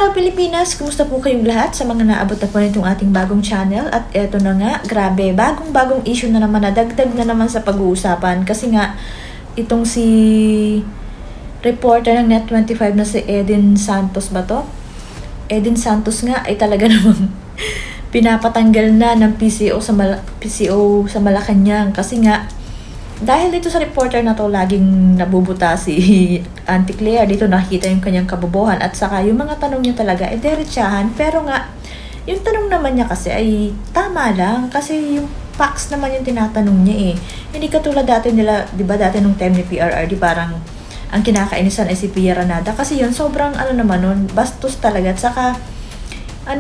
Hello Pilipinas! Kumusta po kayong lahat sa mga naabot na po nitong ating bagong channel? At eto na nga, grabe, bagong issue na naman, nadagdag na naman sa pag-uusapan. Kasi nga, itong si reporter ng Net25 na si Eden Santos ba to? Eden Santos nga ay talaga namang pinapatanggal na ng PCO sa Malacanang. Kasi nga, dahil dito sa reporter na to, laging nabubuta si Auntie Claire. Dito nakikita yung kanyang kabobohan. At saka yung mga tanong niya talaga ay diretsahan. Pero nga, yung tanong naman niya kasi ay tama lang. Kasi yung facts naman yung tinatanong niya eh. Hindi katulad dati nila, di ba dati nung time ni PRRD, parang ang kinakainisan ay si Pia Ranada. Kasi yun, sobrang naman nun, bastos talaga. At saka,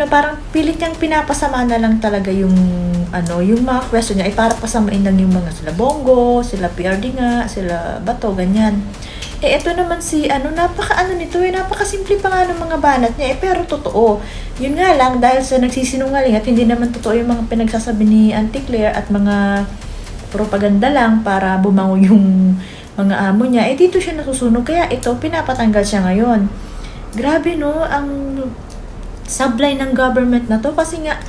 parang pilit niyang pinapasama na lang talaga yung mga question niya ay para pasamain lang yung mga sila Bongo, sila PRD nga, sila Bato, ganyan. Ito naman si napakasimple pa nga ng mga banat niya pero totoo. Yun nga lang, dahil sa nagsisinungaling at hindi naman totoo yung mga pinagsasabi ni Auntie Claire at mga propaganda lang para bumango yung mga amo niya, dito siya nasusunog. Kaya ito, pinapatanggal siya ngayon. Grabe no, ang sablay ng government na to kasi nga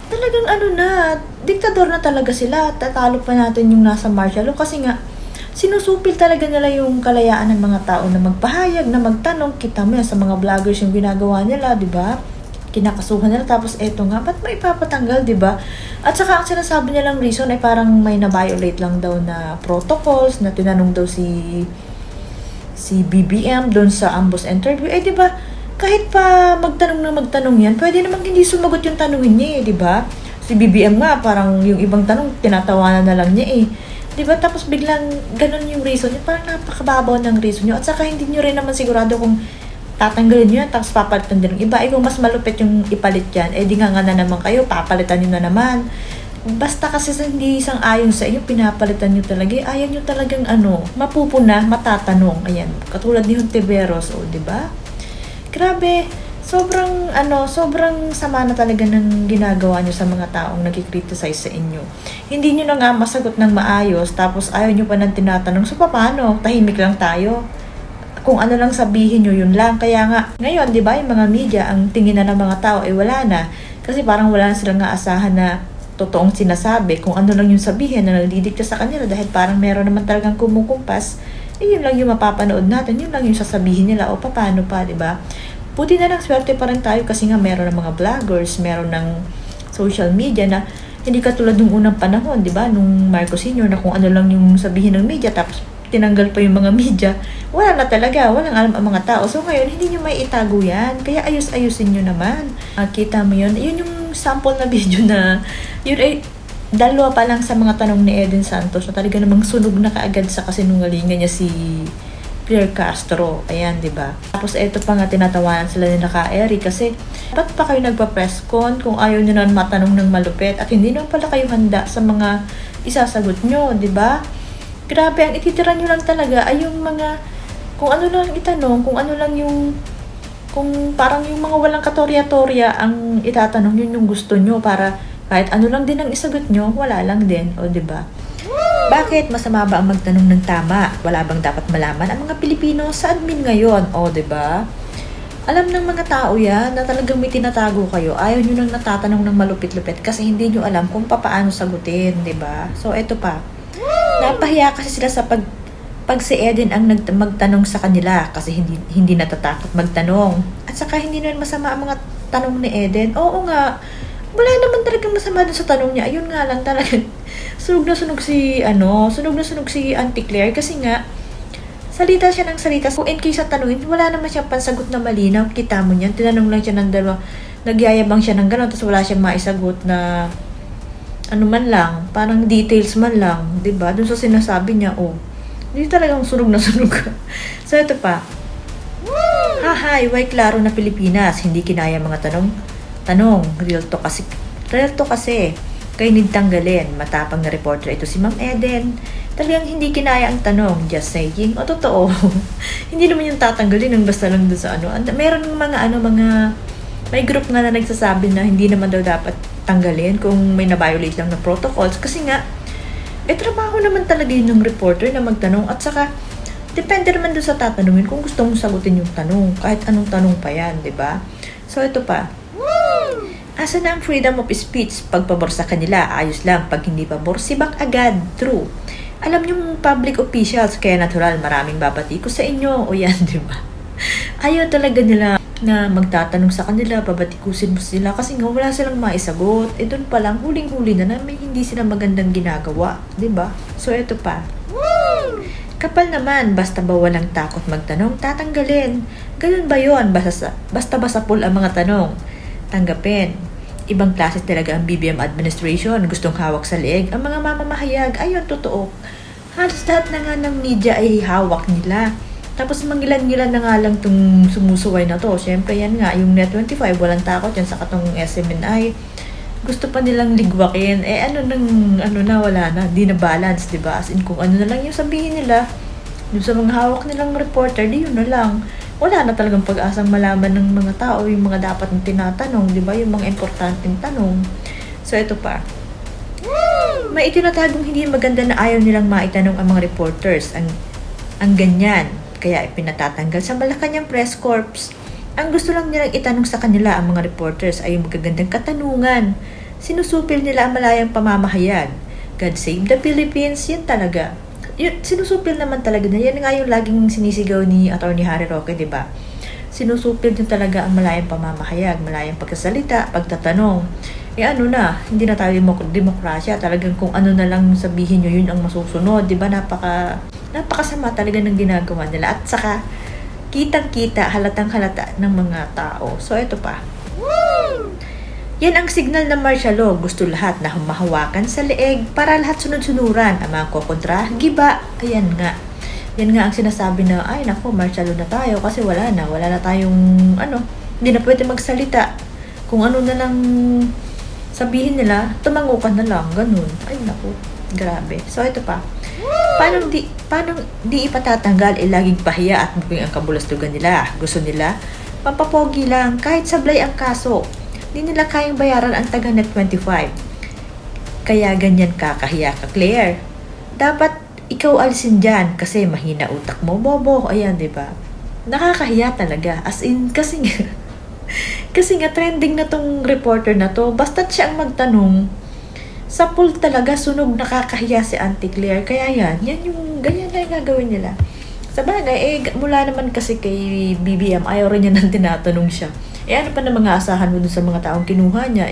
talagang diktador na talaga sila. Tatalo pa natin yung nasa martial law kasi nga sinusupil talaga nila yung kalayaan ng mga tao na magpahayag, na magtanong. Kita mo yan sa mga vloggers yung ginagawa nila, di ba? Kinakasuhan nila, tapos eto nga, ba't may ipapatanggal, di ba? At saka ang sinasabi nilang reason ay parang may na-violate lang daw na protocols, na tinanong daw si BBM doon sa ambush interview. Di ba? Kahit pa magtanong yan, pwede namang hindi sumagot yung tanongin niya di ba? Si BBM nga, parang yung ibang tanong, tinatawanan na lang niya di ba? Tapos biglang ganun yung reason niya, parang napakababaw ng reason niyo. At saka hindi niyo rin naman sigurado kung tatanggalin niyo yan, tapos papalitan din ng iba. Kung mas malupit yung ipalit yan, di nga na naman kayo, papalitan niyo na naman. Basta kasi hindi isang ayon sa inyo, pinapalitan niyo talaga. Ayaw niyo talagang mapupuna, matatanong. Ayan, katulad ni Hontiveros, di ba? Grabe, sobrang sama na talaga ng ginagawa nyo sa mga taong nagkikriticize sa inyo. Hindi nyo na nga masagot ng maayos, tapos ayaw nyo pa nang tinatanong, so paano? Tahimik lang tayo. Kung ano lang sabihin nyo, yun lang. Kaya nga, ngayon, di ba, yung mga media, ang tingin na ng mga tao ay wala na. Kasi parang wala na silang aasahan na totoong sinasabi. Kung ano lang yung sabihin na nagdidikta sa kanila dahil parang meron naman talagang kumukumpas, yun lang yung mapapanood natin, yun lang yung sasabihin nila, o paano pa, di ba? Buti na lang, swerte pa rin tayo kasi nga meron ng mga vloggers, meron ng social media na hindi katulad nung unang panahon, di ba? Nung Marcos Sr. na kung ano lang yung sabihin ng media, tapos tinanggal pa yung mga media, wala na talaga, walang alam ang mga tao. So ngayon, hindi nyo may itago yan, kaya ayusin nyo naman. Kita mo yun yung sample na video na, yun ay dalawa pa lang sa mga tanong ni Eden Santos na talaga namang sunog na kaagad sa kasinungalingan niya si Claire Castro. Ayan, di ba? Tapos eto pa nga, tinatawanan sila ni Naka-Eri kasi ba't pa kayo nagpa-press con kung ayaw nyo na matanong ng malupit at hindi naman pala kayo handa sa mga isasagot nyo, di ba? Grabe, ang ititira nyo lang talaga ay yung mga kung ano lang itanong, kung ano lang yung parang yung mga walang katorya-torya ang itatanong, yun yung gusto nyo para kahit ano lang din ang isagot nyo, wala lang din, o diba? Bakit? Masama ba ang magtanong ng tama? Wala bang dapat malaman ang mga Pilipino sa admin ngayon, o diba? Alam ng mga tao yan na talagang may tinatago kayo. Ayaw nyo nang natatanong ng malupit-lupit kasi hindi nyo alam kung paano sagutin, diba? So, eto pa. Napahiya kasi sila sa pag si Eden ang magtanong sa kanila kasi hindi natatakot magtanong. At saka hindi naman masama ang mga tanong ni Eden. Oo nga, wala naman talagang masama dun sa tanong niya. Ayun nga lang talagang sunog na sunog si Auntie Claire kasi nga salita siya ng salita. Kung in case sa tanungin, wala naman siyang pansagot na malinaw. Kita mo niyan, tinanong lang siya ng dalawa, nagyayabang siya ng gano'n, tapos wala siyang maisagot na man lang, parang details man lang, 'di ba? Dun sa sinasabi niya, hindi talagang sunog na sunog. So ito pa. Hahay, why klaro na Pilipinas, hindi kinaya mga tanong, real to kasi, kayo nagtanggalin, matapang na reporter ito si Ma'am Eden. Talagang hindi kinaya ang tanong, just saying, o totoo. Hindi naman yung tatanggalin ng basta lang doon sa meron may group nga na nagsasabi na hindi naman daw dapat tanggalin kung may na-violate lang na protocols. Kasi nga, trabaho naman talaga yun ng reporter na magtanong. At saka, depende naman doon sa tatanungin kung gusto mong sagutin yung tanong. Kahit anong tanong pa yan, di ba? So, ito pa. Asa na ang freedom of speech? Pag pabor sa kanila, ayos lang. Pag hindi pabor, sibak agad. True. Alam niyo public officials, kaya natural maraming babati ko sa inyo. O yan, di ba? Ayaw talaga nila na magtatanong sa kanila, babatikusin mo sila kasi nga wala silang maisagot. Eh doon pa lang, huling-huli na may hindi sila magandang ginagawa. Di ba? So, ito pa. Kapal naman, basta ba walang takot magtanong, tatanggalin. Ganun ba yun? Basta ba sapul ang mga tanong? Tanggapin. Ibang klase talaga ang BBM administration. Gustong hawak sa leeg. Ang mga mamamahayag, ayun, totoo. Halos lahat na nga ng media ay hawak nila. Tapos mangilan-ngilan na nga lang itong sumusuway na to. Siyempre yan nga, yung Net25, walang takot yan sa katong SMNI. Gusto pa nilang ligwakin. Wala na. Di na balance, di ba? As in, kung ano na lang yung sabihin nila, yung sa mga hawak nilang reporter, di yun na lang. Wala na talagang pag-asang malaman ng mga tao, yung mga dapat na tinatanong, di ba? Yung mga importanteng tanong. So, ito pa. May itinatagong hindi maganda na ayaw nilang maitanong ang mga reporters. Ang ganyan. Kaya ipinatatanggal sa Malacanang Press Corps. Ang gusto lang nilang itanong sa kanila ang mga reporters ay yung magagandang katanungan. Sinusupil nila ang malayang pamamahayag. God save the Philippines, yan talaga. Sinusupil naman talaga na yan nga yung laging sinisigaw ni Atty. Harry Roque, di ba? Sinusupil din talaga ang malayang pamamahayag, malayang pagkasalita, pagtatanong. Hindi na tayo demokrasya. Talagang kung ano na lang sabihin nyo, yun ang masusunod, di ba? Napakasama talaga ng ginagawa nila. At saka, kitang-kita, halatang-halata ng mga tao. So, ito pa. Yan ang signal ng martial law. Gusto lahat na humahawakan sa leeg para lahat sunod-sunuran. Ang mga kokontra, giba. Ayan nga. Yan nga ang sinasabi na, ay nako, martial law na tayo kasi wala na tayong, hindi na pwede magsalita. Kung ano na lang sabihin nila, tumango ka na lang, ganun. Ay nako, grabe. So, ito pa. Paano di ipatatanggal laging pahiya at bubing ang kabulastugan nila? Gusto nila? Pampapogi lang, kahit sablay ang kaso. Di nila kayang bayaran ang taga Net25. Kaya ganyan kakahiya ka, Claire. Dapat ikaw alisin dyan kasi mahina utak mo, bobo. Ayan, di ba? Nakakahiya talaga. As in, kasi nga trending na tong reporter na to. Basta't siya ang magtanong, sa pool talaga, sunog, nakakahiya si Auntie Claire. Kaya yan yung ganyan na yung gagawin nila. Sa bagay, mula naman kasi kay BBM, ayaw rin niya nang tinatanong siya. Ano pa na mga asahan mo dun sa mga taong kinuha niya?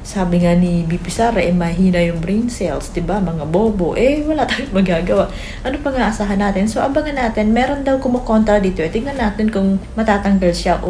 Sabi nga ni BP Sara, mahina yung brain cells, diba? Mga bobo. Wala tayong magagawa. Ano pa nga asahan natin? So, abangan natin. Meron daw kumukontra dito. Tingnan natin kung matatanggal siya